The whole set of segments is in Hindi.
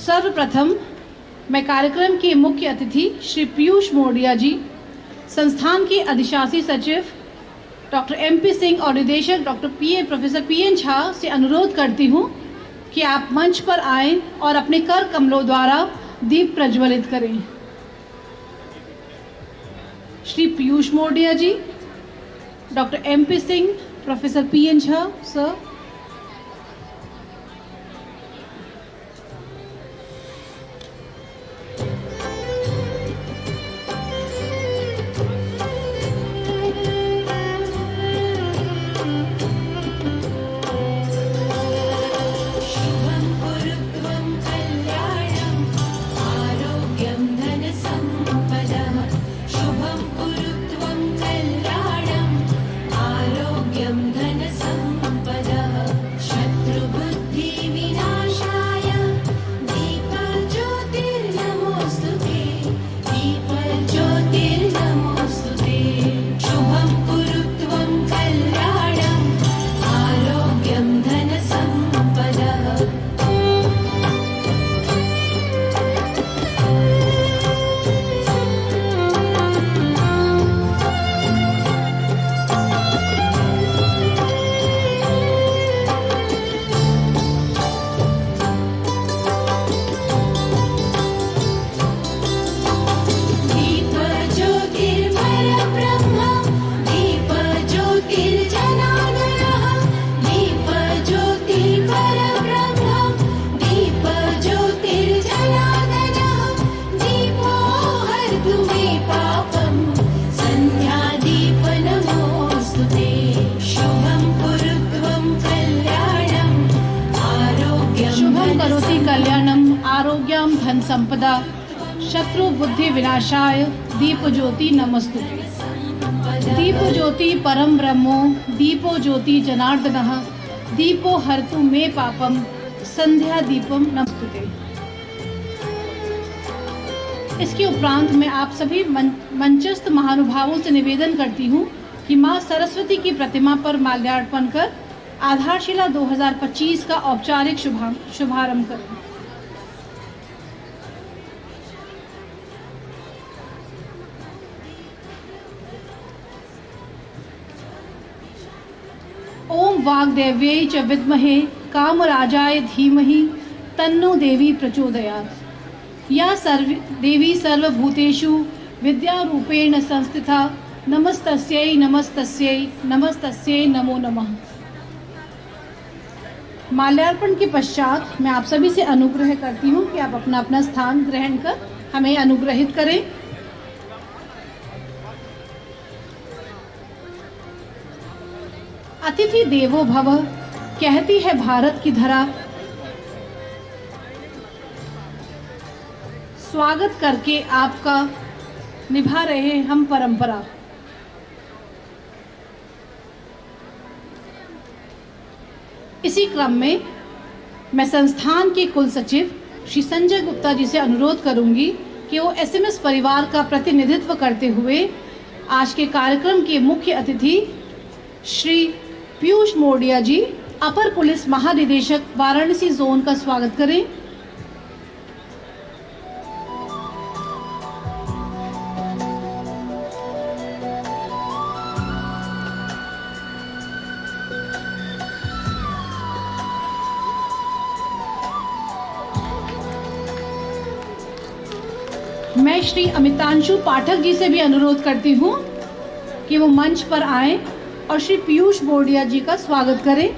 सर्वप्रथम मैं कार्यक्रम के मुख्य अतिथि श्री पीयूष मोडिया जी, संस्थान के अधिशासी सचिव डॉक्टर MP सिंह और निदेशक प्रोफेसर PN झा से अनुरोध करती हूं कि आप मंच पर आएं और अपने कर कमलों द्वारा दीप प्रज्वलित करें। Shri Piyush Modia ji, doctor MP Singh, professor PN Jha sir. आरोग्यम धन संपदा शत्रु बुद्धि विनाशाय दीप ज्योति नमस्तुते। दीप ज्योति परम ब्रह्मो दीपो ज्योति जनार्दनः दीपो हरतु मे पापम संध्या दीपम नमस्तुते। इसके उपरांत मैं आप सभी मंचस्थ महानुभावों से निवेदन करती हूँ कि माँ सरस्वती की प्रतिमा पर माल्यार्पण कर आधारशिला 2025 का औपचारिक शुभारंभ करें। ओम वाग्देव्यै च विद्महे कामराजाय धीमहि तन्नो देवी प्रचोदयात्। या देवी सर्वभूतेषु विद्यारूपेण संस्थिता नमस्तस्यै नमस्तस्यै नमस्तस्यै नमो नमः। माल्यार्पण के पश्चात मैं आप सभी से अनुग्रह करती हूँ कि आप अपना अपना स्थान ग्रहण कर हमें अनुग्रहित करें। अतिथि देवो भव कहती है भारत की धरा, स्वागत करके आपका निभा रहे हम परंपरा। इसी क्रम में मैं संस्थान के कुल सचिव श्री संजय गुप्ता जी से अनुरोध करूंगी कि वो SMS परिवार का प्रतिनिधित्व करते हुए आज के कार्यक्रम के मुख्य अतिथि श्री पीयूष मोडिया जी, अपर पुलिस महानिदेशक वाराणसी जोन का स्वागत करें। मैं श्री अमितांशु पाठक जी से भी अनुरोध करती हूँ कि वो मंच पर आएं और श्री पीयूष मोडिया जी का स्वागत करें।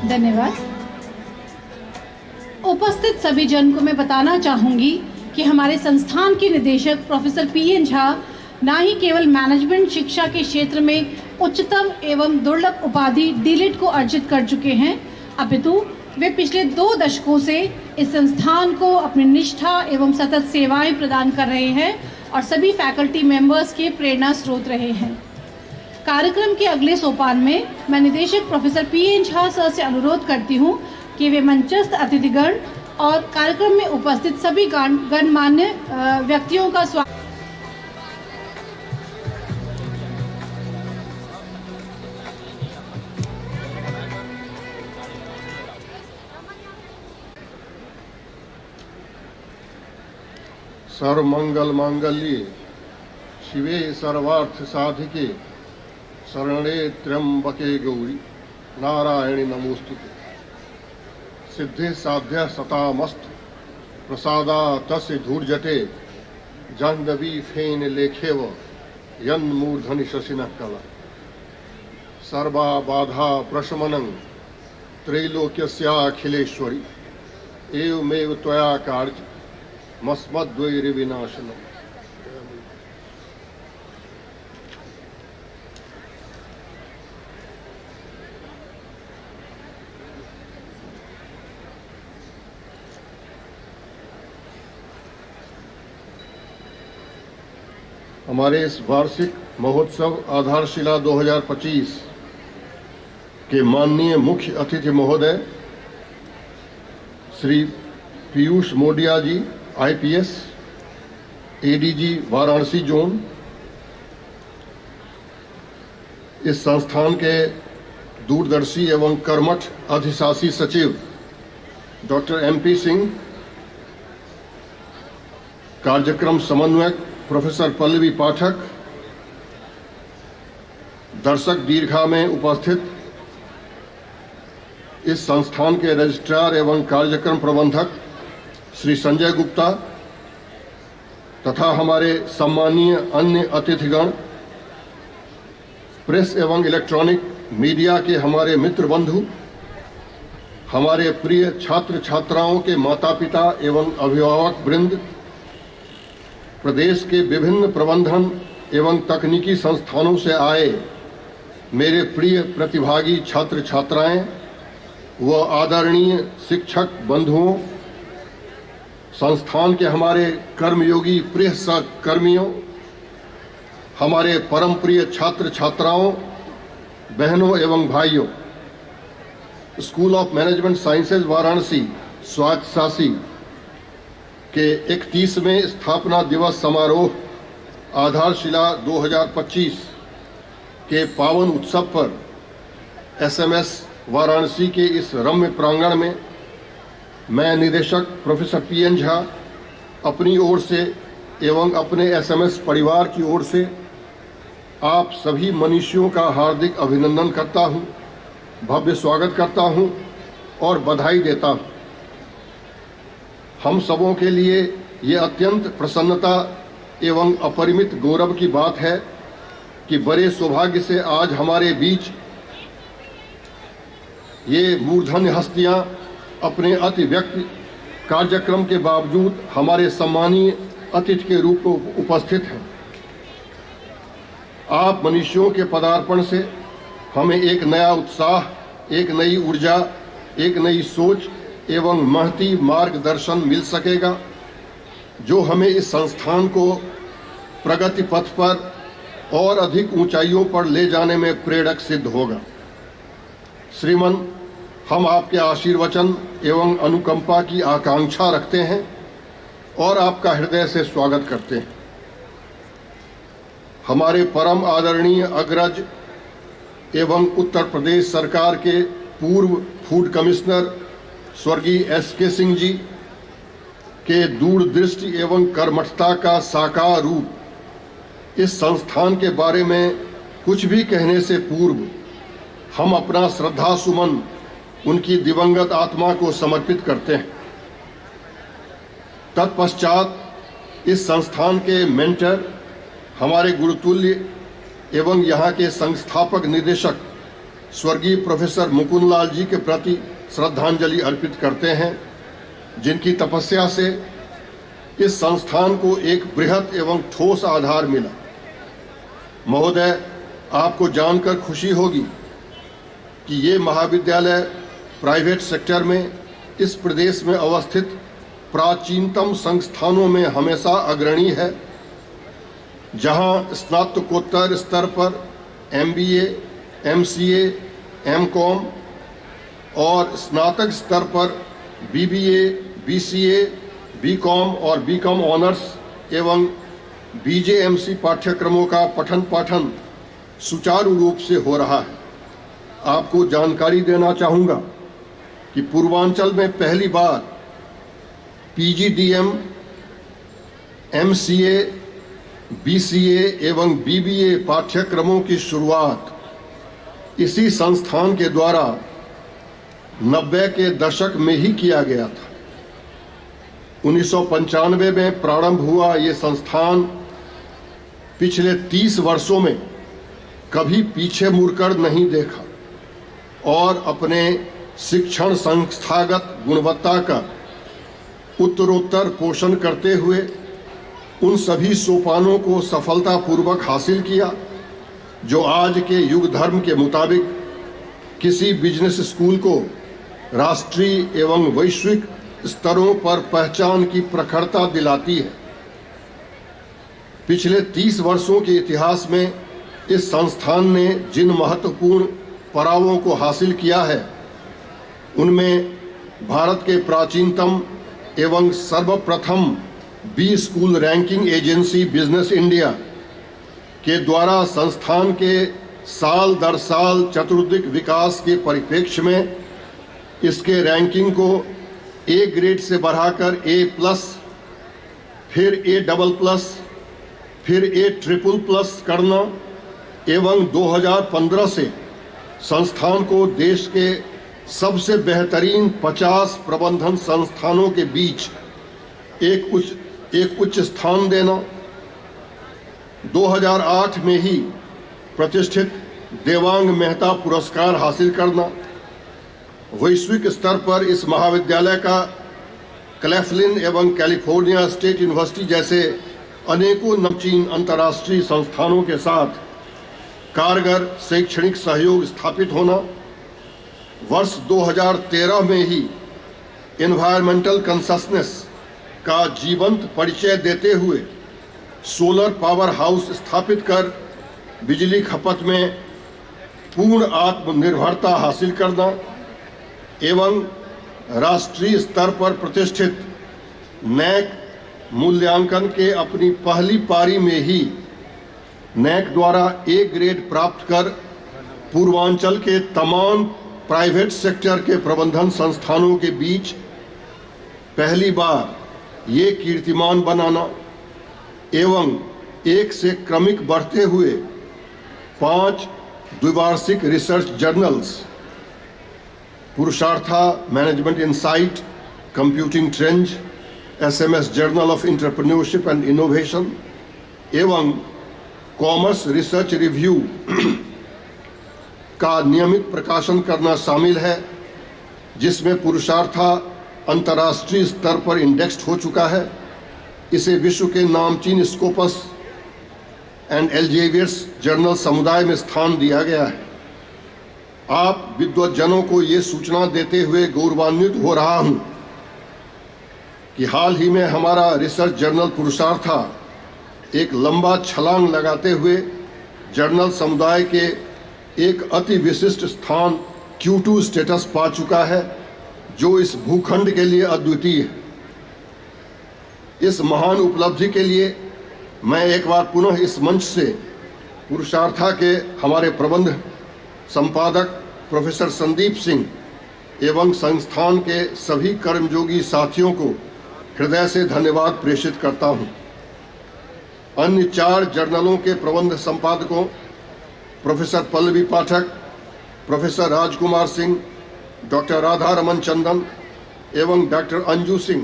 धन्यवाद। उपस्थित सभी जन को मैं बताना चाहूँगी कि हमारे संस्थान के निदेशक प्रोफेसर पीएन झा ना ही केवल मैनेजमेंट शिक्षा के क्षेत्र में उच्चतम एवं दुर्लभ उपाधि डीलिट को अर्जित कर चुके हैं, अपितु वे पिछले 2 दशकों से इस संस्थान को अपनी निष्ठा एवं सतत सेवाएं प्रदान कर रहे हैं और सभी फैकल्टी मेंबर्स के प्रेरणा स्रोत रहे हैं। कार्यक्रम के अगले सोपान में मैं निदेशक प्रोफेसर पीएन झा सर से अनुरोध करती हूं कि वे मंचस्थ अतिथिगण और कार्यक्रम में उपस्थित सभी गणमान्य व्यक्तियों का स्वागत। सर्वमंगल मांगल्ये शिवे सर्वार्थ साधिके शरणे त्र्यंबके गौरी नारायणी नमोस्तुते। सिद्धे साध्य सतामस्त प्रसादा तस्य धूर्जटे जाह्नवी फेन लेखेव यन्मूर्धनि शशिनः कला। सर्वा बाधा प्रशमनं त्रैलोक्यस्याखिलेश्वरी एवमेव त्वया कार्य मस्मद्वैरिविनाशनम्। हमारे इस वार्षिक महोत्सव आधारशिला 2025 के माननीय मुख्य अतिथि महोदय श्री पीयूष मोडिया जी, IPS, ADG वाराणसी जोन, इस संस्थान के दूरदर्शी एवं कर्मठ अधिशासी सचिव डॉक्टर MP सिंह, कार्यक्रम समन्वयक प्रोफेसर पल्लवी पाठक, दर्शक दीर्घा में उपस्थित इस संस्थान के रजिस्ट्रार एवं कार्यक्रम प्रबंधक श्री संजय गुप्ता तथा हमारे सम्मानीय अन्य अतिथिगण, प्रेस एवं इलेक्ट्रॉनिक मीडिया के हमारे मित्र बंधु, हमारे प्रिय छात्र छात्राओं के माता पिता एवं अभिभावक वृंद, प्रदेश के विभिन्न प्रबंधन एवं तकनीकी संस्थानों से आए मेरे प्रिय प्रतिभागी छात्र छात्राएं व आदरणीय शिक्षक बंधुओं, संस्थान के हमारे कर्मयोगी प्रिय सहकर्मियों, हमारे परम प्रिय छात्र छात्राओं, बहनों एवं भाइयों, school of management sciences Varanasi स्वायत्तशासी के 31वें स्थापना दिवस समारोह आधारशिला 2025 के पावन उत्सव पर SMS वाराणसी के इस रम्य प्रांगण में मैं निदेशक प्रोफेसर पीएन झा अपनी ओर से एवं अपने SMS परिवार की ओर से आप सभी मनीषियों का हार्दिक अभिनंदन करता हूं, भव्य स्वागत करता हूं और बधाई देता हूं। हम सबों के लिए ये अत्यंत प्रसन्नता एवं अपरिमित गौरव की बात है कि बड़े सौभाग्य से आज हमारे बीच ये मूर्धन्य हस्तियां अपने अति व्यक्ति कार्यक्रम के बावजूद हमारे सम्मानीय अतिथि के रूप में उपस्थित हैं। आप मनुष्यों के पदार्पण से हमें एक नया उत्साह, एक नई ऊर्जा, एक नई सोच एवं महती मार्गदर्शन मिल सकेगा, जो हमें इस संस्थान को प्रगति पथ पर और अधिक ऊंचाइयों पर ले जाने में प्रेरक सिद्ध होगा। श्रीमन, हम आपके आशीर्वचन एवं अनुकंपा की आकांक्षा रखते हैं और आपका हृदय से स्वागत करते हैं। हमारे परम आदरणीय अग्रज एवं उत्तर प्रदेश सरकार के पूर्व फूड कमिश्नर स्वर्गीय SK सिंह जी के दूरदृष्टि एवं कर्मठता का साकार रूप इस संस्थान के बारे में कुछ भी कहने से पूर्व हम अपना श्रद्धा सुमन उनकी दिवंगत आत्मा को समर्पित करते हैं। तत्पश्चात इस संस्थान के मेंटर, हमारे गुरुतुल्य एवं यहाँ के संस्थापक निदेशक स्वर्गीय प्रोफेसर मुकुंद लाल जी के प्रति श्रद्धांजलि अर्पित करते हैं जिनकी तपस्या से इस संस्थान को एक बृहत एवं ठोस आधार मिला। महोदय, आपको जानकर खुशी होगी कि ये महाविद्यालय प्राइवेट सेक्टर में इस प्रदेश में अवस्थित प्राचीनतम संस्थानों में हमेशा अग्रणी है, जहां स्नातकोत्तर स्तर पर MBA, MCA, MCOM और स्नातक स्तर पर BBA, BCA, BCom और BCom ऑनर्स एवं BJMC पाठ्यक्रमों का पठन पाठन सुचारू रूप से हो रहा है। आपको जानकारी देना चाहूँगा कि पूर्वांचल में पहली बार PGDM, MCA, BCA एवं BBA पाठ्यक्रमों की शुरुआत इसी संस्थान के द्वारा 90 के दशक में ही किया गया था। 1995 में प्रारंभ हुआ ये संस्थान पिछले 30 वर्षों में कभी पीछे मुड़कर नहीं देखा और अपने शिक्षण संस्थागत गुणवत्ता का उत्तरोत्तर पोषण करते हुए उन सभी सोपानों को सफलतापूर्वक हासिल किया जो आज के युग धर्म के मुताबिक किसी बिजनेस स्कूल को राष्ट्रीय एवं वैश्विक स्तरों पर पहचान की प्रखरता दिलाती है। पिछले 30 वर्षों के इतिहास में इस संस्थान ने जिन महत्वपूर्ण पड़ावों को हासिल किया है, उनमें भारत के प्राचीनतम एवं सर्वप्रथम B school ranking agency Business India के द्वारा संस्थान के साल दर साल चतुर्दिक विकास के परिप्रेक्ष्य में इसके रैंकिंग को A ग्रेड से बढ़ाकर A+, फिर A++, फिर A++ करना एवं 2015 से संस्थान को देश के सबसे बेहतरीन 50 प्रबंधन संस्थानों के बीच एक उच्च स्थान देना, 2008 में ही प्रतिष्ठित देवांग मेहता पुरस्कार हासिल करना, वैश्विक स्तर पर इस महाविद्यालय का क्लेफ्लिन एवं कैलिफोर्निया स्टेट यूनिवर्सिटी जैसे अनेकों नवचीन अंतर्राष्ट्रीय संस्थानों के साथ कारगर शैक्षणिक सहयोग स्थापित होना, वर्ष 2013 में ही एनवायरमेंटल कंससनेस का जीवंत परिचय देते हुए सोलर पावर हाउस स्थापित कर बिजली खपत में पूर्ण आत्मनिर्भरता हासिल करना एवं राष्ट्रीय स्तर पर प्रतिष्ठित नैक मूल्यांकन के अपनी पहली पारी में ही नैक द्वारा A ग्रेड प्राप्त कर पूर्वांचल के तमाम प्राइवेट सेक्टर के प्रबंधन संस्थानों के बीच पहली बार ये कीर्तिमान बनाना एवं एक से क्रमिक बढ़ते हुए 5 द्विवार्षिक research journals Purushartha management insight, computing trend, SMS journal of entrepreneurship and innovation एवं कॉमर्स रिसर्च रिव्यू का नियमित प्रकाशन करना शामिल है, जिसमें पुरुषार्था अंतर्राष्ट्रीय स्तर पर इंडेक्स्ड हो चुका है। इसे विश्व के नामचीन स्कोपस एंड एल्जेवियर्स जर्नल समुदाय में स्थान दिया गया है। आप विद्वज्जनों को ये सूचना देते हुए गौरवान्वित हो रहा हूं कि हाल ही में हमारा रिसर्च जर्नल पुरुषार्था एक लंबा छलांग लगाते हुए जर्नल समुदाय के एक अति विशिष्ट स्थान Q2 स्टेटस पा चुका है, जो इस भूखंड के लिए अद्वितीय है। इस महान उपलब्धि के लिए मैं एक बार पुनः इस मंच से पुरुषार्था के हमारे प्रबंध संपादक प्रोफेसर संदीप सिंह एवं संस्थान के सभी कर्मयोगी साथियों को हृदय से धन्यवाद प्रेषित करता हूं। अन्य 4 जर्नलों के प्रबंध संपादकों प्रोफेसर पल्लवी पाठक, प्रोफेसर राजकुमार सिंह, डॉक्टर राधा रमन चंदन एवं डॉक्टर अंजू सिंह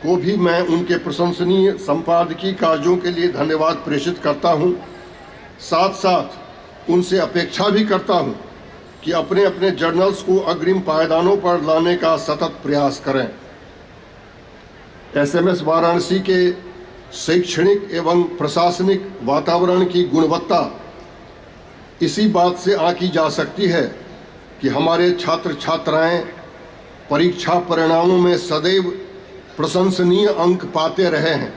को भी मैं उनके प्रशंसनीय संपादकीय कार्यों के लिए धन्यवाद प्रेषित करता हूं। साथ साथ उनसे अपेक्षा भी करता हूं कि अपने अपने जर्नल्स को अग्रिम पायदानों पर लाने का सतत प्रयास करें। एसएमएस वाराणसी के शैक्षणिक एवं प्रशासनिक वातावरण की गुणवत्ता इसी बात से आंकी जा सकती है कि हमारे छात्र छात्राएं परीक्षा परिणामों में सदैव प्रशंसनीय अंक पाते रहे हैं।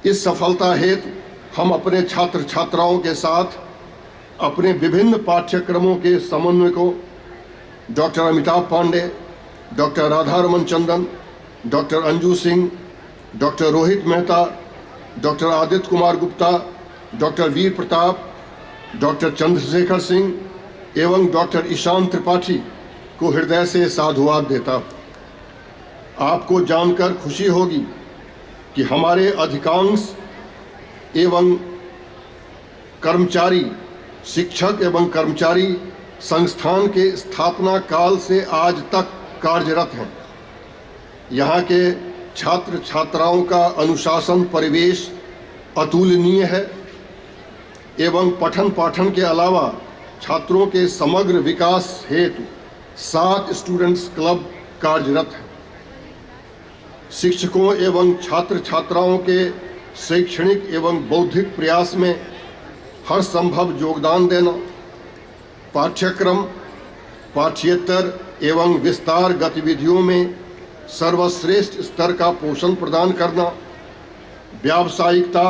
इस सफलता हेतु हम अपने छात्र छात्राओं के साथ अपने विभिन्न पाठ्यक्रमों के समन्वयकों doctor Amitabh Pandey, doctor Radharaman Chandan, doctor Anju Singh, doctor Rohit Mehta, doctor Aditya Kumar Gupta, doctor Veer Pratap, doctor Chandrashekhar Singh एवं डॉक्टर ईशान त्रिपाठी को हृदय से साधुवाद देता हूं। आपको जानकर खुशी होगी कि हमारे अधिकांश एवं कर्मचारी, शिक्षक एवं कर्मचारी संस्थान के स्थापना काल से आज तक कार्यरत हैं। यहाँ के छात्र छात्राओं का अनुशासन परिवेश अतुलनीय है एवं पठन पाठन के अलावा छात्रों के समग्र विकास हेतु 7 स्टूडेंट्स क्लब कार्यरत हैं। शिक्षकों एवं छात्र छात्राओं के शैक्षणिक एवं बौद्धिक प्रयास में हर संभव योगदान देना, पाठ्यक्रम, पाठ्येतर एवं विस्तार गतिविधियों में सर्वश्रेष्ठ स्तर का पोषण प्रदान करना, व्यावसायिकता,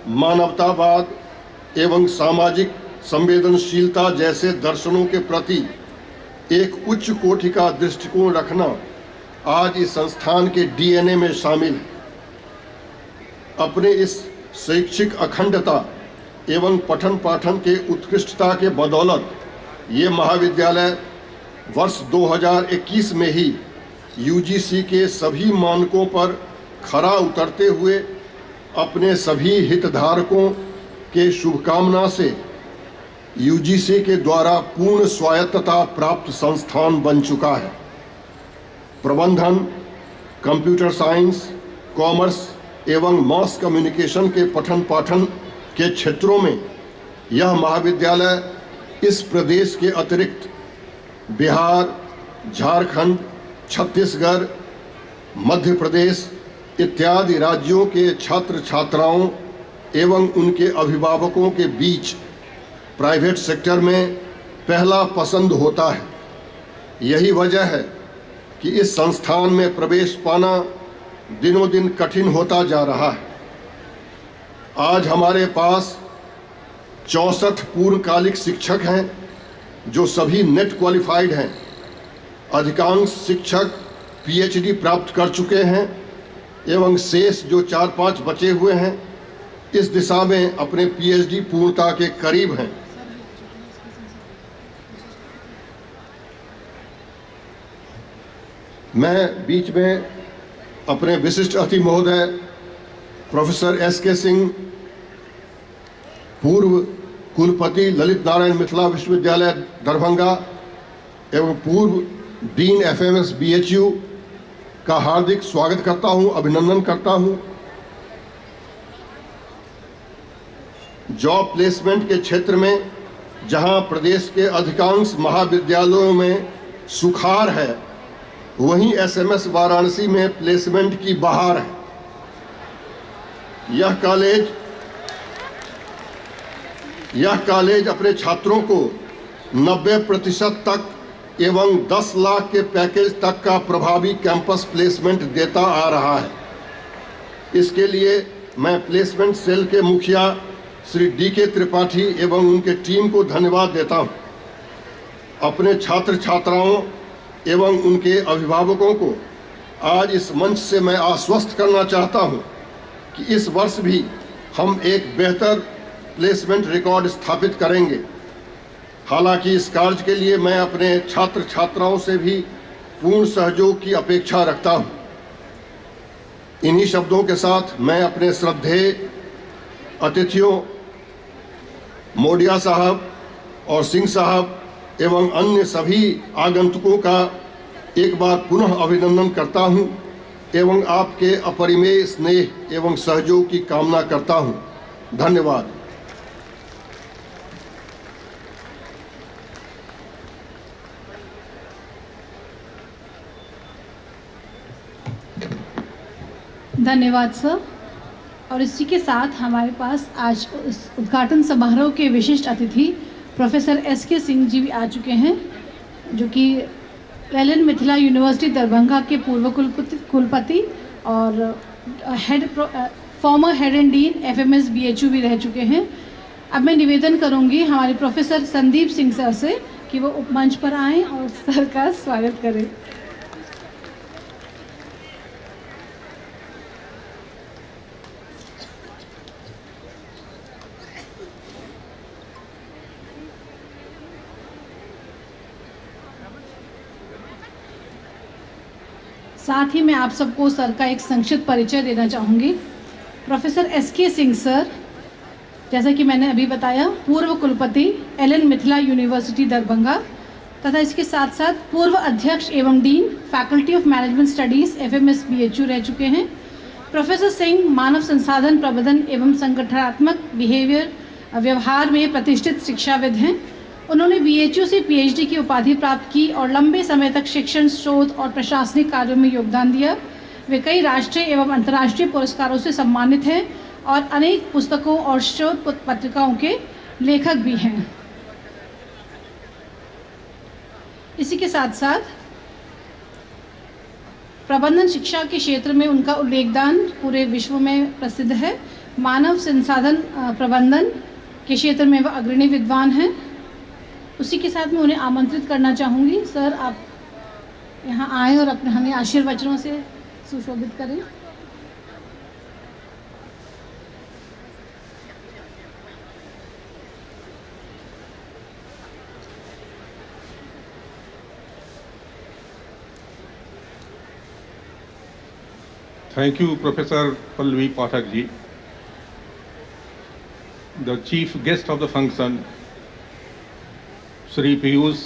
मानवतावाद एवं सामाजिक संवेदनशीलता जैसे दर्शनों के प्रति एक उच्च कोटि का दृष्टिकोण रखना आज इस संस्थान के डीएनए में शामिल है। अपने इस शैक्षिक अखंडता एवं पठन पाठन के उत्कृष्टता के बदौलत ये महाविद्यालय वर्ष 2021 में ही यूजीसी के सभी मानकों पर खरा उतरते हुए अपने सभी हितधारकों के शुभकामना से यूजीसी के द्वारा पूर्ण स्वायत्तता प्राप्त संस्थान बन चुका है। प्रबंधन, कंप्यूटर साइंस, कॉमर्स एवं मास कम्युनिकेशन के पठन पाठन के क्षेत्रों में यह महाविद्यालय इस प्रदेश के अतिरिक्त बिहार, झारखंड, छत्तीसगढ़, मध्य प्रदेश इत्यादि राज्यों के छात्र छात्राओं एवं उनके अभिभावकों के बीच प्राइवेट सेक्टर में पहला पसंद होता है। यही वजह है कि इस संस्थान में प्रवेश पाना दिनों दिन कठिन होता जा रहा है। आज हमारे पास 64 पूर्णकालिक शिक्षक हैं जो सभी नेट क्वालिफाइड हैं। अधिकांश शिक्षक पीएचडी प्राप्त कर चुके हैं एवं शेष जो 4-5 बचे हुए हैं इस दिशा में अपने पीएचडी पूर्णता के करीब हैं। मैं बीच में अपने विशिष्ट अतिथि महोदय प्रोफेसर एस.के. सिंह, पूर्व कुलपति ललित नारायण मिथिला विश्वविद्यालय दरभंगा एवं पूर्व डीन एफएमएस बीएचयू का हार्दिक स्वागत करता हूं, अभिनंदन करता हूं। जॉब प्लेसमेंट के क्षेत्र में जहां प्रदेश के अधिकांश महाविद्यालयों में सुखार है, वहीं एसएमएस वाराणसी में प्लेसमेंट की बहार है। यह कॉलेज अपने छात्रों को 90% तक एवं 10 लाख के पैकेज तक का प्रभावी कैंपस प्लेसमेंट देता आ रहा है। इसके लिए मैं प्लेसमेंट सेल के मुखिया श्री डी.के. त्रिपाठी एवं उनके टीम को धन्यवाद देता हूं। अपने छात्र छात्राओं एवं उनके अभिभावकों को आज इस मंच से मैं आश्वस्त करना चाहता हूं कि इस वर्ष भी हम एक बेहतर प्लेसमेंट रिकॉर्ड स्थापित करेंगे। हालांकि इस कार्य के लिए मैं अपने छात्र छात्राओं से भी पूर्ण सहयोग की अपेक्षा रखता हूं। इन्हीं शब्दों के साथ मैं अपने श्रद्धेय अतिथियों मोडिया साहब और सिंह साहब एवं अन्य सभी आगंतुकों का एक बार पुनः अभिनंदन करता हूं एवं आपके अपरिमेय स्नेह एवं सहयोग की कामना करता हूं। धन्यवाद। धन्यवाद सर। और इसी के साथ हमारे पास आज इस उद्घाटन समारोह के विशिष्ट अतिथि प्रोफेसर एस.के. सिंह जी भी आ चुके हैं, जो कि एलन मिथिला यूनिवर्सिटी दरभंगा के पूर्व कुलपति और farmer head and dean FMS BHU भी रह चुके हैं। अब मैं निवेदन करूंगी हमारे प्रोफेसर संदीप सिंह सर से कि वो उपमंच पर आएं और सर का स्वागत करें। साथ ही मैं आप सबको सर का एक संक्षिप्त परिचय देना चाहूँगी। प्रोफेसर S.के. सिंह सर, जैसा कि मैंने अभी बताया, पूर्व कुलपति एलन मिथिला यूनिवर्सिटी दरभंगा तथा इसके साथ साथ पूर्व अध्यक्ष एवं dean faculty of management studies FMS BHU रह चुके हैं। प्रोफेसर सिंह मानव संसाधन प्रबंधन एवं संगठनात्मक व्यवहार में प्रतिष्ठित शिक्षाविद हैं। उन्होंने BHU से PhD की उपाधि प्राप्त की और लंबे समय तक शिक्षण, शोध और प्रशासनिक कार्यों में योगदान दिया। वे कई राष्ट्रीय एवं अंतर्राष्ट्रीय पुरस्कारों से सम्मानित हैं और अनेक पुस्तकों और शोध पत्रिकाओं के लेखक भी हैं। इसी के साथ साथ प्रबंधन शिक्षा के क्षेत्र में उनका उल्लेखदान पूरे विश्व में प्रसिद्ध है। मानव संसाधन प्रबंधन के क्षेत्र में वह अग्रणी विद्वान हैं। उसी के साथ मैं उन्हें आमंत्रित करना चाहूँगी, सर आप यहाँ आए और अपने हमें आशीर्वचनों से सुशोभित करें। Thank you, Professor Pallavi Pathak ji. The chief guest of the function, Shri Piyush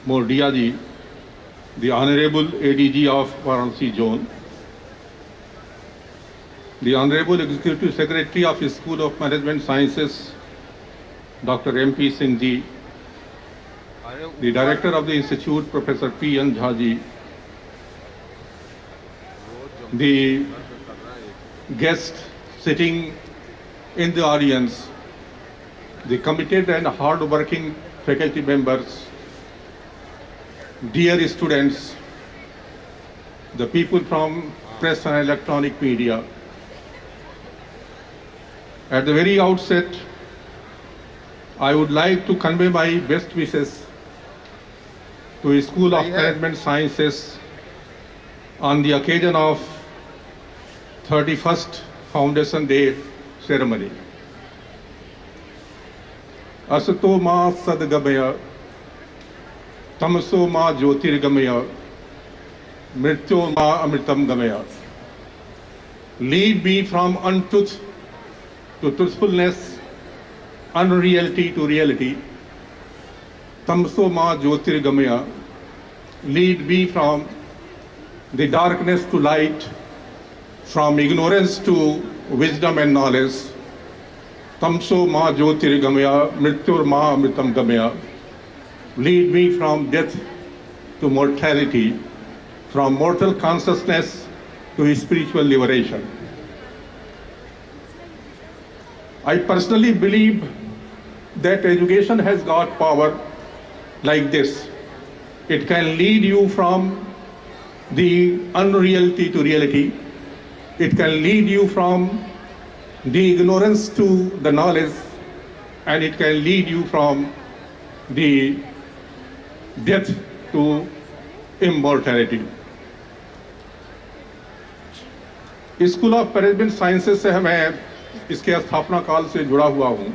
Mordia ji, the Honorable ADG of Varanasi Zone, the Honorable Executive Secretary of the School of Management Sciences, Dr. M.P. Singh ji, the Director of the Institute, Professor P.N. Jha ji, the guest sitting in the audience, the committed and hard-working faculty members, dear students, the people from press and electronic media. At the very outset, I would like to convey my best wishes to the School of Management Sciences on the occasion of 31st Foundation Day ceremony. Asato ma sadgamaya, tamso ma jyotirgamaya, mrityo ma amritam gamaya. Lead me from untruth to truthfulness, unreality to reality. Tamso ma jyotirgamaya. Lead me from the darkness to light, from ignorance to wisdom and knowledge. Tamso ma jyotirgamaya, mrityur ma amritam gamaya. Lead me from death to mortality, from mortal consciousness to spiritual liberation. I personally believe that education has got power like this. It can lead you from the unreality to reality. It can lead you from the ignorance to the knowledge, and it can lead you from the death to immortality. School of management sciences से मैं इसके स्थापना काल से जुड़ा हुआ हूँ,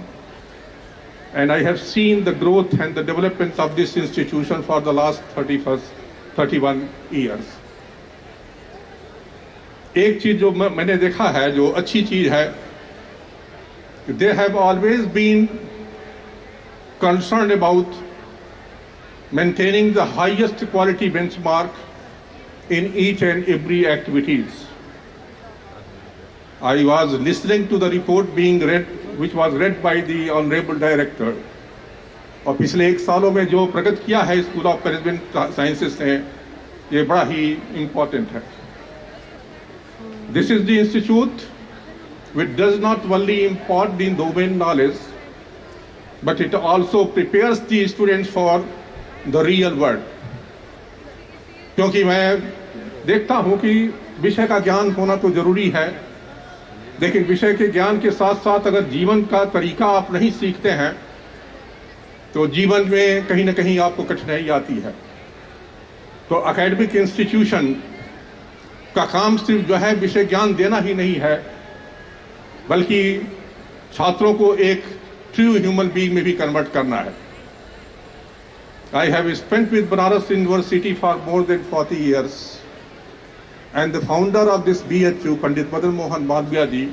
and I have seen the growth and the development of this institution for the last 31 years. एक चीज जो मैंने देखा है, जो अच्छी चीज है, they have always been concerned about maintaining the highest quality benchmark in each and every activities. I was listening to the report being read, which was read by the Honorable Director. और पिछले एक सालों में जो प्रगति किया है स्कूल ऑफ मैनेजमेंट साइंसेस ने, ये बड़ा ही इम्पोर्टेंट है. This is the institute which does not only impart the domain knowledge, but it also prepares the students for the real world. क्योंकि मैं देखता हूं कि विषय का ज्ञान होना तो जरूरी है, लेकिन विषय के ज्ञान के साथ साथ अगर जीवन का तरीका आप नहीं सीखते हैं तो जीवन में कहीं ना कहीं आपको कठिनाई आती है। तो एकेडमिक इंस्टीट्यूशन का काम सिर्फ जो है विषय ज्ञान देना ही नहीं है, बल्कि छात्रों को एक ट्रू ह्यूमन बीइंग में भी कन्वर्ट करना है। I have spent with Banaras University for more than 40 years, and the founder of this BHU, Pandit Madan Mohan Malviya ji,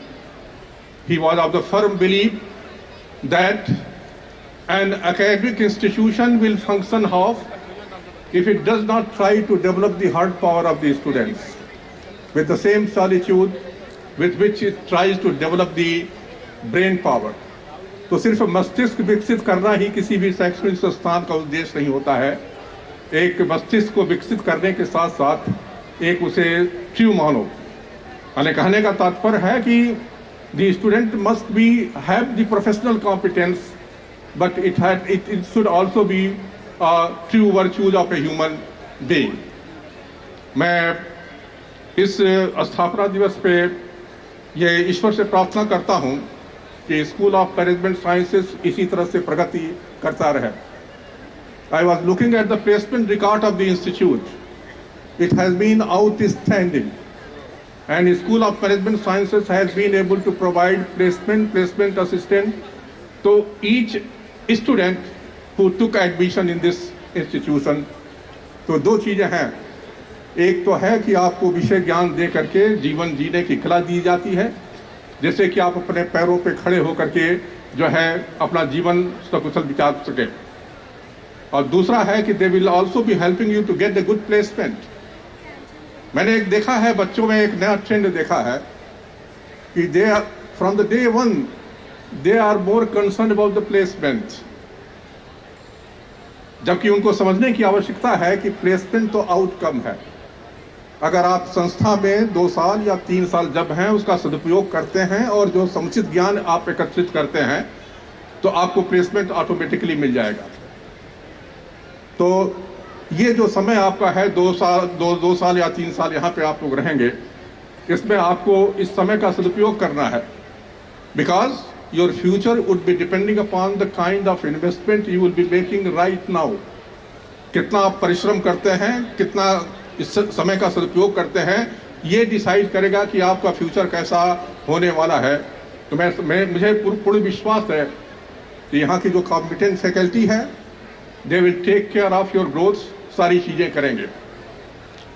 he was of the firm belief that an academic institution will function half if it does not try to develop the heart power of the students with the same solitude with which it tries to develop the brain power. तो सिर्फ मस्तिष्क विकसित करना ही किसी भी शैक्षणिक संस्थान का उद्देश्य नहीं होता है। एक मस्तिष्क को विकसित करने के साथ साथ एक उसे ट्रू मानो। यानी कहने का तात्पर्य है कि the student must be have the professional competence, but it should also be true virtues of a human being. मैं इस स्थापना दिवस पे ये ईश्वर से प्रार्थना करता हूँ कि स्कूल ऑफ मैनेजमेंट साइंसेस इसी तरह से प्रगति करता रहे। I was looking at the placement record of the institute. It has been outstanding, and School of Management Sciences has been able to provide placement assistant to each student who took admission in this institution. तो दो चीजें हैं, एक तो है कि आपको विषय ज्ञान दे करके जीवन जीने की कला दी जाती है, जैसे कि आप अपने पैरों पे खड़े होकर के जो है अपना जीवन सकुशल बिता सके। और दूसरा है कि they will also be helping you to get a good placement. मैंने एक देखा है, बच्चों में एक नया ट्रेंड देखा है कि they from the day one they are more concern about the placement, जबकि उनको समझने की आवश्यकता है कि प्लेसमेंट तो आउटकम है। अगर आप संस्था में 2 साल या 3 साल जब हैं उसका सदुपयोग करते हैं और जो समुचित ज्ञान आप एकत्रित करते हैं तो आपको प्लेसमेंट ऑटोमेटिकली मिल जाएगा। तो ये जो समय आपका है 2 साल या 3 साल यहाँ पे आप लोग रहेंगे, इसमें आपको इस समय का सदुपयोग करना है, because your future would be depending upon the kind of investment you will be making right now. कितना आप परिश्रम करते हैं, कितना इस समय का सदुपयोग करते हैं, ये डिसाइड करेगा कि आपका फ्यूचर कैसा होने वाला है। तो मुझे पूर्ण विश्वास है कि यहाँ की जो कॉम्पिटेंट फैकल्टी है they will take care of your growth, सारी चीज़ें करेंगे।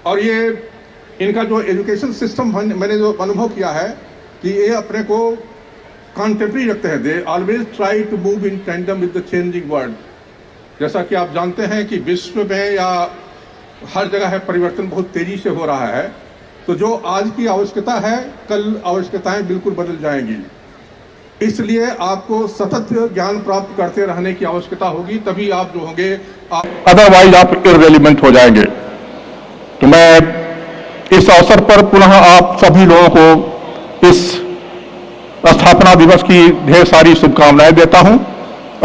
और ये इनका जो एजुकेशन सिस्टम मैंने जो अनुभव किया है कि ये अपने को कॉन्टेम्परेरी रखते हैं। They always try to move in tandem with the changing world. जैसा कि आप जानते हैं कि विश्व में या हर जगह है परिवर्तन बहुत तेजी से हो रहा है, तो जो आज की आवश्यकता है कल आवश्यकताएं बिल्कुल बदल जाएंगी। इसलिए आपको सतत ज्ञान प्राप्त करते रहने की आवश्यकता होगी, तभी आप जो होंगे अदरवाइज आप इररिलेवेंट हो जाएंगे। तो मैं इस अवसर पर पुनः आप सभी लोगों को इस स्थापना दिवस की ढेर सारी शुभकामनाएं देता हूं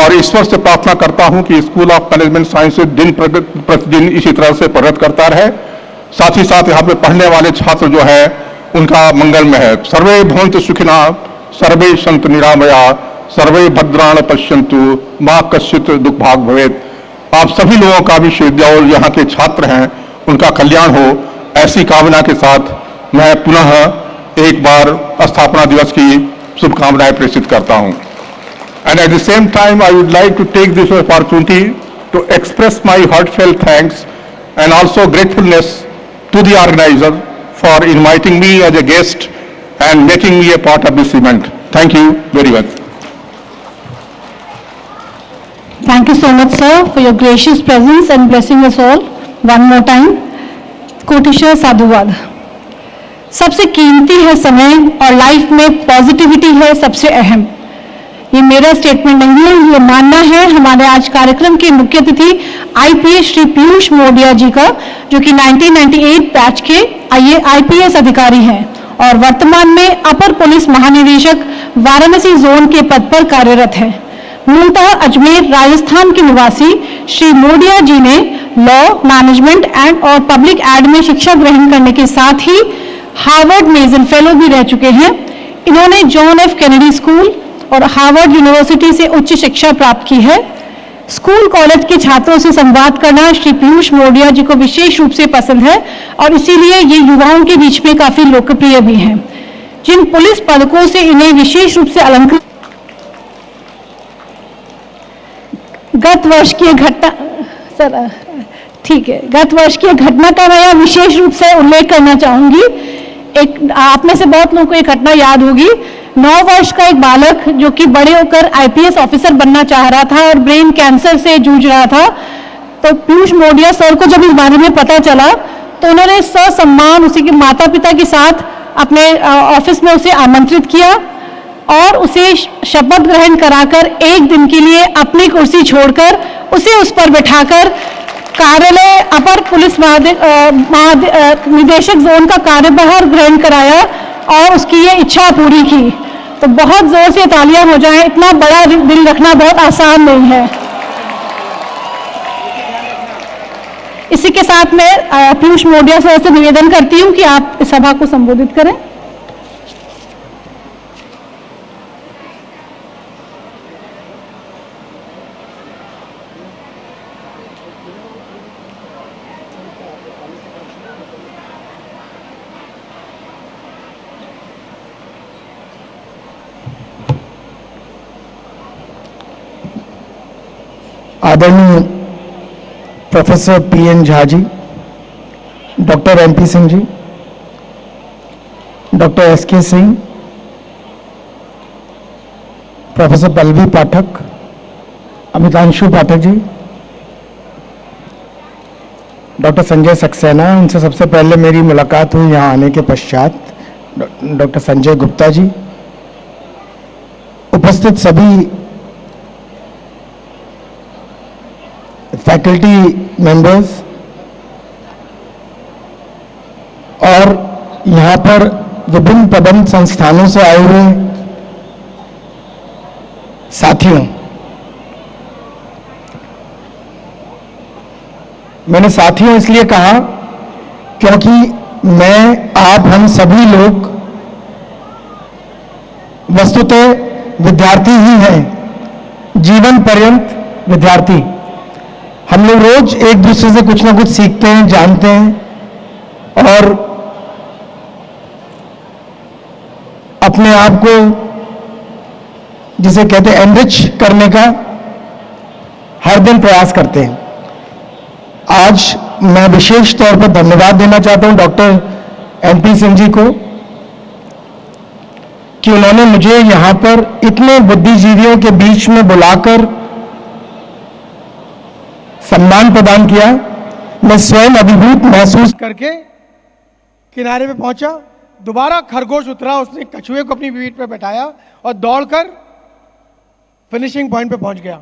और ईश्वर से प्रार्थना करता हूं कि स्कूल ऑफ मैनेजमेंट साइंसेज दिन प्रतिदिन इसी तरह से प्रगति करता रहे। साथ ही साथ यहाँ पे पढ़ने वाले छात्र जो है उनका मंगलमय है। सर्वे भवन्तु सुखिनः, सर्वे सन्तु निरामया, सर्वे भद्राणि पश्यन्तु, मा कश्चित् दुःखभाग् भवेत्। आप सभी लोगों का विश्वविद्यालय और यहाँ के छात्र हैं उनका कल्याण हो, ऐसी कामना के साथ मैं पुनः एक बार स्थापना दिवस की शुभकामनाएं प्रेषित करता हूँ। And at the same time, I would like to take this opportunity to express my heartfelt thanks and also gratefulness to the organizer for inviting me as a guest and making me a part of this event. Thank you very much. Thank you so much, sir, for your gracious presence and blessing us all. One more time, कोटिशा साधुवाद। सबसे कीमती है समय और लाइफ में पॉजिटिविटी है सबसे अहम। ये मेरा स्टेटमेंट नहीं है, ये मानना है हमारे आज कार्यक्रम के मुख्य अतिथि आईपीएस श्री पीयूष मोडिया जी का, जो कि 1998 बैच के आईपीएस अधिकारी हैं। और वर्तमान में अपर पुलिस महानिदेशक वाराणसी जोन के पद पर कार्यरत हैं। मूलतः अजमेर राजस्थान के निवासी श्री मोडिया जी ने लॉ, मैनेजमेंट एंड और पब्लिक एड में शिक्षा ग्रहण करने के साथ ही हार्वर्ड मेजन फेलो भी रह चुके हैं। इन्होंने जॉन एफ कैनेडी स्कूल और हार्वर्ड यूनिवर्सिटी से उच्च शिक्षा प्राप्त की है। स्कूल कॉलेज के छात्रों से संवाद करना श्री पीयूष मोडिया जी को विशेष रूप से पसंद है और इसीलिए ये युवाओं के बीच में काफी लोकप्रिय भी हैं। जिन पुलिस पदकों से इन्हें विशेष रूप से अलंकृत गत वर्ष की घटना का मैं विशेष रूप से उल्लेख करना चाहूंगी। एक आप में से बहुत लोगों को एक घटना याद होगी। 9 वर्ष का एक बालक जो कि बड़े होकर आईपीएस ऑफिसर बनना चाह रहा था और ब्रेन कैंसर से जूझ रहा था, तो पीयूष मोडिया सर को जब इस बारे में पता चला तो उन्होंने ससम्मान उसी के माता पिता के साथ अपने ऑफिस में उसे आमंत्रित किया और उसे शपथ ग्रहण कराकर एक दिन के लिए अपनी कुर्सी छोड़कर उसे उस पर बिठाकर कार्यालय अपर पुलिस निदेशक जोन का कार्यभार ग्रहण कराया और उसकी ये इच्छा पूरी की। तो बहुत जोर से तालियां हो जाएं, इतना बड़ा दिल रखना बहुत आसान नहीं है। इसी के साथ मैं पीयूष मोडिया सर से निवेदन करती हूं कि आप इस सभा को संबोधित करें। आदरणीय professor PN Jha ji, doctor MP Singh ji, doctor SK Singh, professor Pallavi Pathak, Amitanshu Pathak ji, doctor Sanjay Saxena, उनसे सबसे पहले मेरी मुलाकात हुई यहाँ आने के पश्चात, डॉक्टर संजय गुप्ता जी, उपस्थित सभी फैकल्टी मेंबर्स और यहाँ पर विभिन्न प्रबंध संस्थानों से आए हुए साथियों, मैंने साथियों इसलिए कहा क्योंकि मैं, आप, हम सभी लोग वस्तुतः विद्यार्थी ही हैं, जीवन पर्यंत विद्यार्थी। हम लोग रोज एक दूसरे से कुछ ना कुछ सीखते हैं, जानते हैं और अपने आप को, जिसे कहते हैं, एनरिच करने का हर दिन प्रयास करते हैं। आज मैं विशेष तौर पर धन्यवाद देना चाहता हूं डॉक्टर एमपी सिंह जी को कि उन्होंने मुझे यहां पर इतने बुद्धिजीवियों के बीच में बुलाकर सम्मान प्रदान किया। मैं स्वयं अभिभूत महसूस करके किनारे पे पहुंचा, दोबारा खरगोश उतरा, उसने कछुए को अपनी पीठ पे बैठाया और दौड़कर फिनिशिंग पॉइंट पे पहुंच गया।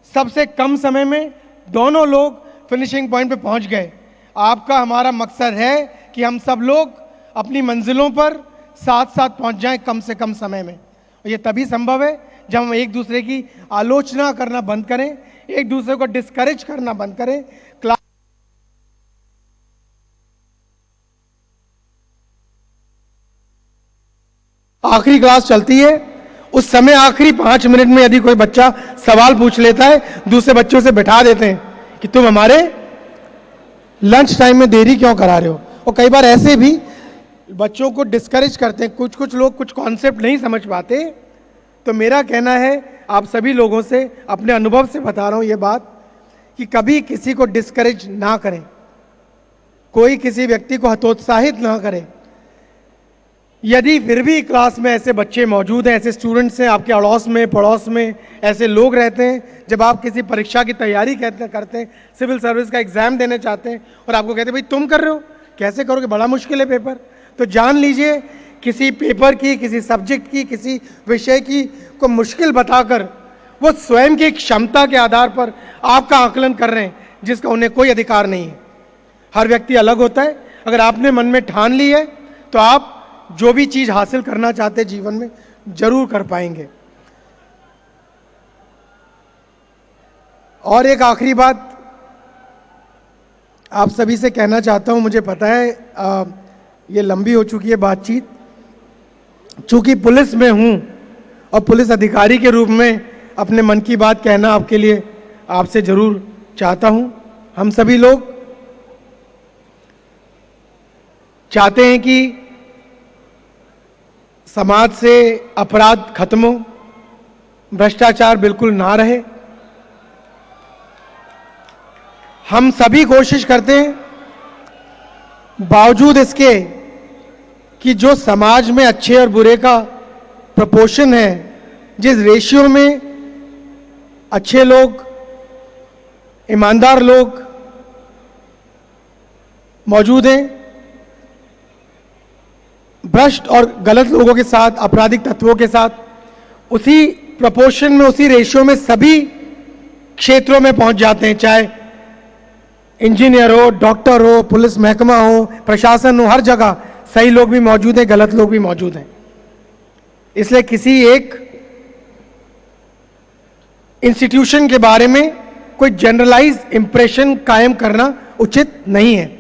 सबसे कम समय में दोनों लोग फिनिशिंग पॉइंट पे पहुंच गए। आपका हमारा मकसद है कि हम सब लोग अपनी मंजिलों पर साथ साथ पहुंच जाएं कम से कम समय में। और ये तभी संभव है जब हम एक दूसरे की आलोचना करना बंद करें, एक दूसरे को डिस्करेज करना बंद करें। आखिरी क्लास चलती है, उस समय आखिरी 5 मिनट में यदि कोई बच्चा सवाल पूछ लेता है, दूसरे बच्चों से बैठा देते हैं कि तुम हमारे लंच टाइम में देरी क्यों करा रहे हो। और कई बार ऐसे भी बच्चों को डिस्करेज करते हैं। कुछ लोग कुछ कॉन्सेप्ट नहीं समझ पाते। तो मेरा कहना है आप सभी लोगों से, अपने अनुभव से बता रहा हूं ये बात, कि कभी किसी को डिस्करेज ना करें, कोई किसी व्यक्ति को हतोत्साहित ना करे। यदि फिर भी क्लास में ऐसे बच्चे मौजूद हैं, ऐसे स्टूडेंट्स हैं, आपके अड़ोस में पड़ोस में ऐसे लोग रहते हैं, जब आप किसी परीक्षा की तैयारी करते हैं, सिविल सर्विस का एग्जाम देने चाहते हैं और आपको कहते हैं भाई तुम कर रहे हो, कैसे करोगे, बड़ा मुश्किल है पेपर, तो जान लीजिए किसी पेपर की, किसी सब्जेक्ट की, किसी विषय की को मुश्किल बताकर वो स्वयं की क्षमता के आधार पर आपका आकलन कर रहे हैं, जिसका उन्हें कोई अधिकार नहीं है। हर व्यक्ति अलग होता है। अगर आपने मन में ठान ली है तो आप जो भी चीज हासिल करना चाहते जीवन में जरूर कर पाएंगे। और एक आखिरी बात आप सभी से कहना चाहता हूं, मुझे पता है ये लंबी हो चुकी है बातचीत, चूंकि पुलिस में हूं और पुलिस अधिकारी के रूप में अपने मन की बात कहना आपके लिए आपसे जरूर चाहता हूं। हम सभी लोग चाहते हैं कि समाज से अपराध खत्म हो, भ्रष्टाचार बिल्कुल ना रहे। हम सभी कोशिश करते हैं, बावजूद इसके कि जो समाज में अच्छे और बुरे का प्रोपोर्शन है, जिस रेशियो में अच्छे लोग, ईमानदार लोग मौजूद हैं, भ्रष्ट और गलत लोगों के साथ, आपराधिक तत्वों के साथ, उसी प्रोपोर्शन में, उसी रेशियो में सभी क्षेत्रों में पहुंच जाते हैं। चाहे इंजीनियर हो, डॉक्टर हो, पुलिस महकमा हो, प्रशासन हो, हर जगह सही लोग भी मौजूद हैं, गलत लोग भी मौजूद हैं। इसलिए किसी एक इंस्टीट्यूशन के बारे में कोई जनरलाइज इंप्रेशन कायम करना उचित नहीं है।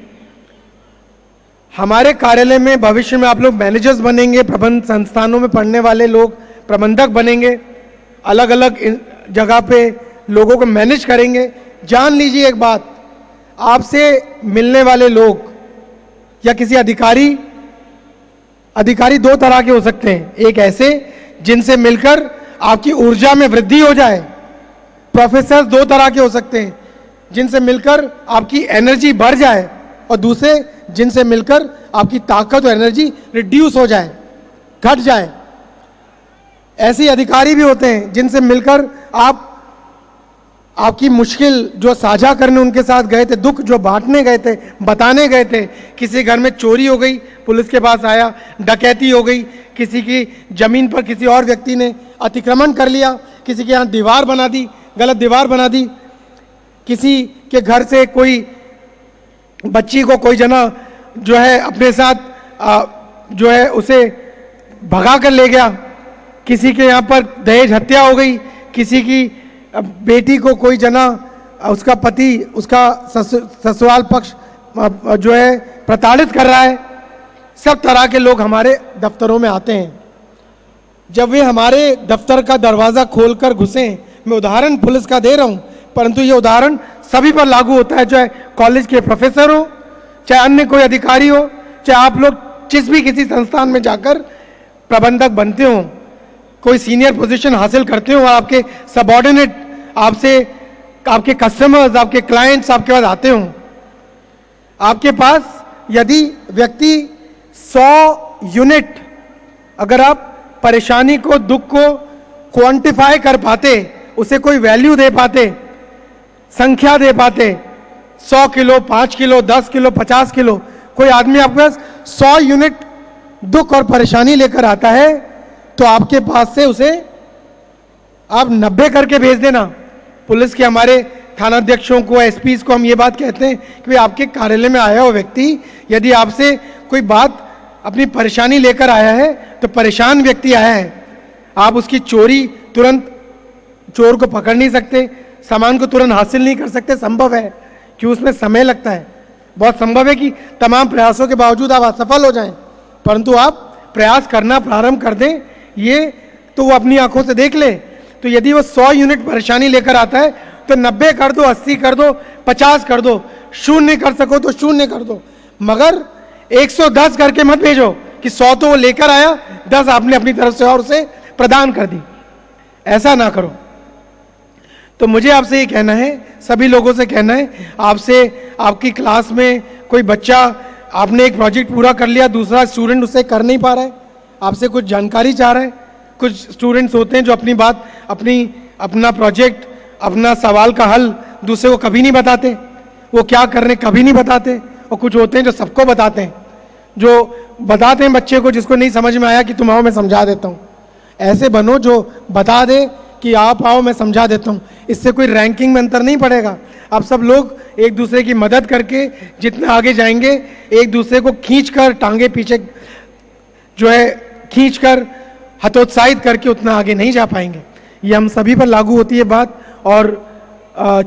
हमारे कार्यालय में भविष्य में आप लोग मैनेजर्स बनेंगे, प्रबंध संस्थानों में पढ़ने वाले लोग प्रबंधक बनेंगे, अलग अलग जगह पे लोगों को मैनेज करेंगे। जान लीजिए एक बात, आपसे मिलने वाले लोग या किसी अधिकारी दो तरह के हो सकते हैं। एक ऐसे जिनसे मिलकर आपकी ऊर्जा में वृद्धि हो जाए, प्रोफेसर दो तरह के हो सकते हैं जिनसे मिलकर आपकी एनर्जी बढ़ जाए, और दूसरे जिनसे मिलकर आपकी ताकत और एनर्जी रिड्यूस हो जाए, घट जाए। ऐसे अधिकारी भी होते हैं जिनसे मिलकर आपकी मुश्किल जो साझा करने उनके साथ गए थे, दुख जो बांटने गए थे, बताने गए थे, किसी घर में चोरी हो गई, पुलिस के पास आया, डकैती हो गई, किसी की जमीन पर किसी और व्यक्ति ने अतिक्रमण कर लिया, किसी के यहाँ दीवार बना दी, गलत दीवार बना दी, किसी के घर से कोई बच्ची को कोई जना जो है अपने साथ जो है उसे भगा कर ले गया, किसी के यहाँ पर दहेज हत्या हो गई, किसी की बेटी को कोई जना, उसका पति उसका ससुराल पक्ष जो है प्रताड़ित कर रहा है। सब तरह के लोग हमारे दफ्तरों में आते हैं। जब वे हमारे दफ्तर का दरवाज़ा खोलकर घुसे, मैं उदाहरण पुलिस का दे रहा हूँ, परंतु ये उदाहरण सभी पर लागू होता है, चाहे कॉलेज के प्रोफेसर हो, चाहे अन्य कोई अधिकारी हो, चाहे आप लोग जिस भी किसी संस्थान में जाकर प्रबंधक बनते हो, कोई सीनियर पोजीशन हासिल करते हो, और आपके सबऑर्डिनेट आपसे, आपके कस्टमर्स, आपके क्लाइंट्स आपके पास आते हो, आपके पास यदि व्यक्ति 100 यूनिट अगर आप परेशानी को, दुख को क्वांटिफाई कर पाते, उसे कोई वैल्यू दे पाते, संख्या दे पाते, 100 किलो, 5 किलो, 10 किलो, 50 किलो, कोई आदमी आपके पास 100 यूनिट दुख और परेशानी लेकर आता है, तो आपके पास से उसे आप 90 करके भेज देना। पुलिस के हमारे थानाध्यक्षों को, एसपीज को हम ये बात कहते हैं कि भाई आपके कार्यालय में आया हो व्यक्ति, यदि आपसे कोई बात, अपनी परेशानी लेकर आया है, तो परेशान व्यक्ति आया है, आप उसकी चोरी तुरंत, चोर को पकड़ नहीं सकते, सामान को तुरंत हासिल नहीं कर सकते, संभव है कि उसमें समय लगता है, बहुत संभव है कि तमाम प्रयासों के बावजूद आप असफल हो जाएं, परंतु आप प्रयास करना प्रारंभ कर दें, ये तो वो अपनी आंखों से देख ले। तो यदि वो 100 यूनिट परेशानी लेकर आता है, तो 90 कर दो, 80 कर दो, 50 कर दो, 0 कर सको तो 0 कर दो, मगर 110 करके मत भेजो कि 100 तो वो लेकर आया, 10 आपने अपनी तरफ से और उसे प्रदान कर दी। ऐसा ना करो। तो मुझे आपसे ये कहना है, सभी लोगों से कहना है, आपसे, आपकी क्लास में कोई बच्चा, आपने एक प्रोजेक्ट पूरा कर लिया, दूसरा स्टूडेंट उसे कर नहीं पा रहा है, आपसे कुछ जानकारी चाह रहा है। कुछ स्टूडेंट्स होते हैं जो अपनी बात, अपना प्रोजेक्ट, अपना सवाल का हल दूसरे को कभी नहीं बताते, वो क्या कर रहे हैं कभी नहीं बताते, और कुछ होते हैं जो सबको बताते हैं, जो बताते हैं बच्चे को जिसको नहीं समझ में आया कि तुम आओ मैं समझा देता हूँ। ऐसे बनो जो बता दे कि आप आओ मैं समझा देता हूँ। इससे कोई रैंकिंग में अंतर नहीं पड़ेगा। आप सब लोग एक दूसरे की मदद करके जितना आगे जाएंगे, एक दूसरे को खींचकर टांगे पीछे जो है खींचकर हतोत्साहित करके उतना आगे नहीं जा पाएंगे। ये हम सभी पर लागू होती है बात। और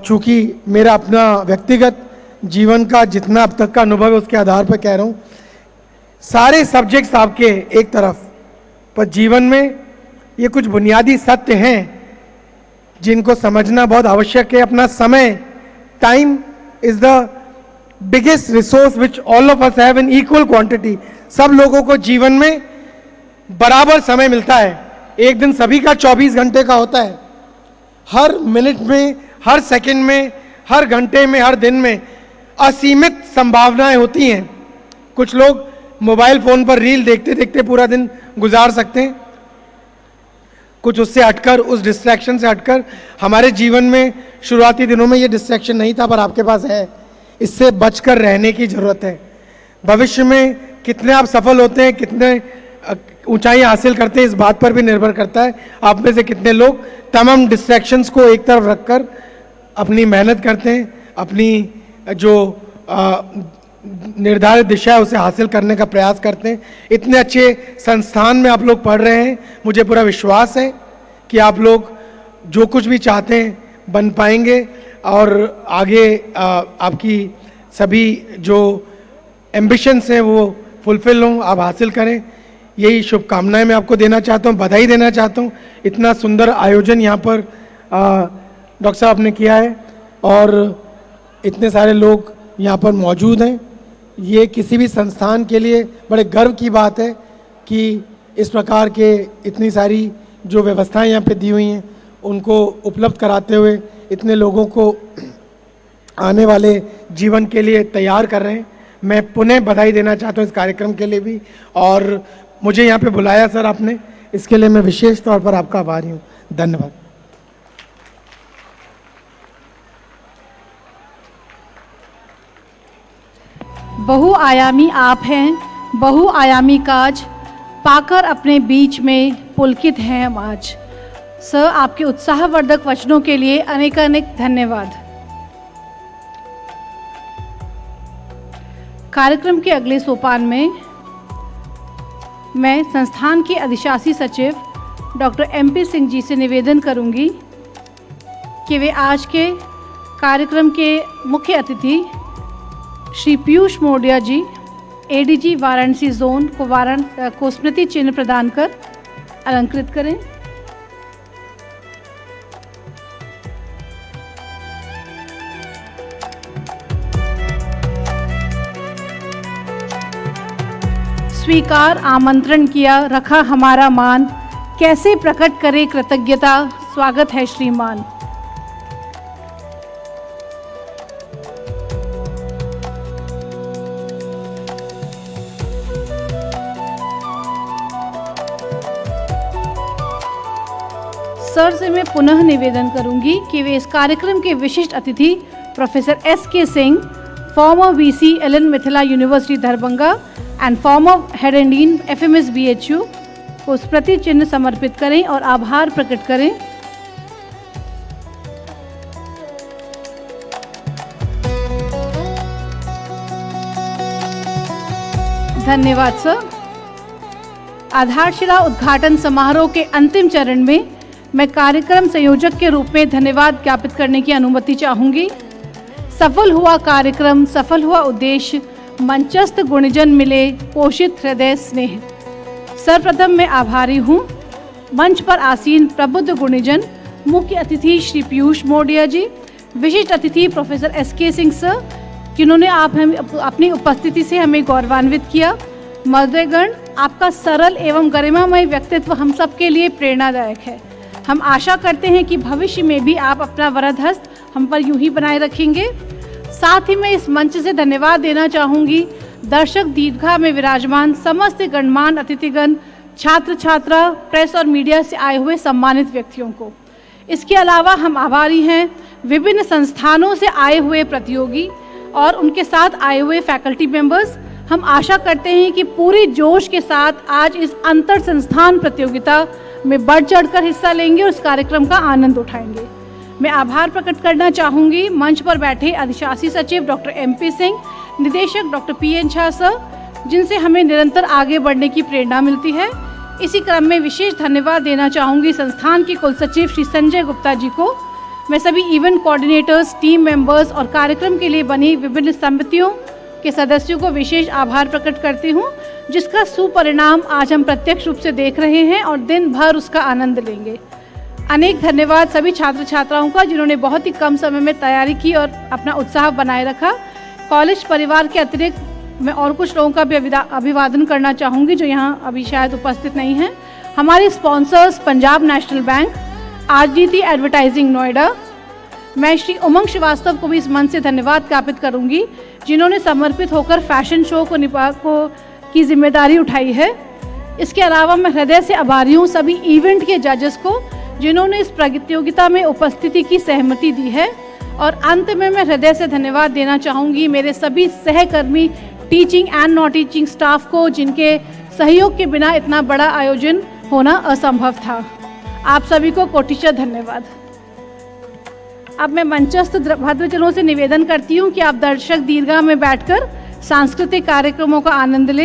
चूंकि मेरा अपना व्यक्तिगत जीवन का जितना अब तक का अनुभव है उसके आधार पर कह रहा हूँ, सारे सब्जेक्ट्स आपके एक तरफ, पर जीवन में ये कुछ बुनियादी सत्य हैं जिनको समझना बहुत आवश्यक है। अपना समय, time is the biggest resource which all of us have in equal quantity. सब लोगों को जीवन में बराबर समय मिलता है। एक दिन सभी का 24 घंटे का होता है। हर मिनट में, हर सेकंड में, हर घंटे में, हर दिन में असीमित संभावनाएं होती हैं। कुछ लोग मोबाइल फोन पर रील देखते देखते पूरा दिन गुजार सकते हैं। कुछ उससे हटकर, उस डिस्ट्रैक्शन से हटकर, हमारे जीवन में शुरुआती दिनों में ये डिस्ट्रैक्शन नहीं था पर आपके पास है। इससे बचकर रहने की जरूरत है। भविष्य में कितने आप सफल होते हैं, कितने ऊंचाई हासिल करते हैं, इस बात पर भी निर्भर करता है आप में से कितने लोग तमाम डिस्ट्रैक्शंस को एक तरफ रखकर अपनी मेहनत करते हैं, अपनी जो निर्धारित दिशा है उसे हासिल करने का प्रयास करते हैं। इतने अच्छे संस्थान में आप लोग पढ़ रहे हैं, मुझे पूरा विश्वास है कि आप लोग जो कुछ भी चाहते हैं बन पाएंगे और आगे आपकी सभी जो एम्बिशंस हैं वो फुलफिल हों, आप हासिल करें। यही शुभकामनाएं मैं आपको देना चाहता हूं, बधाई देना चाहता हूं। इतना सुंदर आयोजन यहाँ पर डॉक्टर साहब ने किया है और इतने सारे लोग यहाँ पर मौजूद हैं। ये किसी भी संस्थान के लिए बड़े गर्व की बात है कि इस प्रकार के इतनी सारी जो व्यवस्थाएं यहाँ पे दी हुई हैं उनको उपलब्ध कराते हुए इतने लोगों को आने वाले जीवन के लिए तैयार कर रहे हैं। मैं पुनः बधाई देना चाहता हूँ इस कार्यक्रम के लिए भी, और मुझे यहाँ पे बुलाया सर आपने, इसके लिए मैं विशेष तौर पर आपका आभारी हूँ। धन्यवाद। बहुआयामी आप हैं, बहुआयामी काज पाकर अपने बीच में पुलकित हैं हम आज। सर, आपके उत्साहवर्धक वचनों के लिए अनेकानेक धन्यवाद। कार्यक्रम के अगले सोपान में मैं संस्थान के अधिशासी सचिव डॉक्टर MP सिंह जी से निवेदन करूंगी कि वे आज के कार्यक्रम के मुख्य अतिथि श्री पीयूष मोडिया जी, ADG वाराणसी जोन को स्मृति चिन्ह प्रदान कर अलंकृत करें। स्वीकार आमंत्रण किया, रखा हमारा मान, कैसे प्रकट करे कृतज्ञता, स्वागत है श्रीमान। सर से मैं पुनः निवेदन करूंगी कि वे इस कार्यक्रम के विशिष्ट अतिथि professor SK Singh, farmer VC LN Mithila university Darbhanga and farmer head and dean FMS BHU को स्मृति चिन्ह समर्पित करें और आभार प्रकट करें। धन्यवाद सर। आधारशिला उद्घाटन समारोह के अंतिम चरण में मैं कार्यक्रम संयोजक के रूप में धन्यवाद ज्ञापित करने की अनुमति चाहूंगी। सफल हुआ कार्यक्रम, सफल हुआ उद्देश्य, मंचस्थ गुणजन मिले, पोषित हृदय स्नेह। सर्वप्रथम मैं आभारी हूँ मंच पर आसीन प्रबुद्ध गुणीजन, मुख्य अतिथि श्री पीयूष मोडिया जी, विशिष्ट अतिथि प्रोफेसर SK सिंह सर, जिन्होंने अपनी उपस्थिति से हमें गौरवान्वित किया। महोदयगण, आपका सरल एवं गरिमामय व्यक्तित्व हम सबके लिए प्रेरणादायक है। हम आशा करते हैं कि भविष्य में भी आप अपना वरद हस्त हम पर यूं ही बनाए रखेंगे। साथ ही मैं इस मंच से धन्यवाद देना चाहूँगी दर्शक दीर्घा में विराजमान समस्त गणमान्य अतिथिगण, छात्र छात्रा, प्रेस और मीडिया से आए हुए सम्मानित व्यक्तियों को। इसके अलावा हम आभारी हैं विभिन्न संस्थानों से आए हुए प्रतियोगी और उनके साथ आए हुए फैकल्टी मेंबर्स। हम आशा करते हैं कि पूरे जोश के साथ आज इस अंतर संस्थान प्रतियोगिता में बढ़ चढ़कर हिस्सा लेंगे और इस कार्यक्रम का आनंद उठाएंगे। मैं आभार प्रकट करना चाहूँगी मंच पर बैठे अधिशासी सचिव डॉक्टर MP सिंह, निदेशक डॉक्टर PN झा सर, जिनसे हमें निरंतर आगे बढ़ने की प्रेरणा मिलती है। इसी क्रम में विशेष धन्यवाद देना चाहूँगी संस्थान के कुल सचिव श्री संजय गुप्ता जी को। मैं सभी इवेंट कोऑर्डिनेटर्स, टीम मेंबर्स और कार्यक्रम के लिए बनी विभिन्न समितियों के सदस्यों को विशेष आभार प्रकट करती हूँ, जिसका सुपरिणाम आज हम प्रत्यक्ष रूप से देख रहे हैं और दिन भर उसका आनंद लेंगे। अनेक धन्यवाद सभी छात्र छात्राओं का, जिन्होंने बहुत ही कम समय में तैयारी की और अपना उत्साह बनाए रखा। कॉलेज परिवार के अतिरिक्त मैं और कुछ लोगों का भी अभिवादन करना चाहूँगी जो यहाँ अभी शायद उपस्थित नहीं हैं। हमारे sponsors Punjab national bank, RGT advertising Noida. मैं श्री उमंग श्रीवास्तव को भी इस मन से धन्यवाद ज्ञापित करूँगी, जिन्होंने समर्पित होकर फैशन शो को की जिम्मेदारी उठाई है। इसके अलावा मैं हृदय से आभारी हूँ सभी इवेंट के जजेस को, जिन्होंने इस प्रतियोगिता में उपस्थिति की सहमति दी है। और अंत में मैं हृदय से धन्यवाद देना चाहूँगी मेरे सभी सहकर्मी, teaching and non teaching staff को, जिनके सहयोग के बिना इतना बड़ा आयोजन होना असंभव था। आप सभी को कोटिशः धन्यवाद। अब मैं मंचस्थ भद्रजनों से निवेदन करती हूँ कि आप दर्शक दीर्घा में बैठकर सांस्कृतिक कार्यक्रमों का आनंद लें।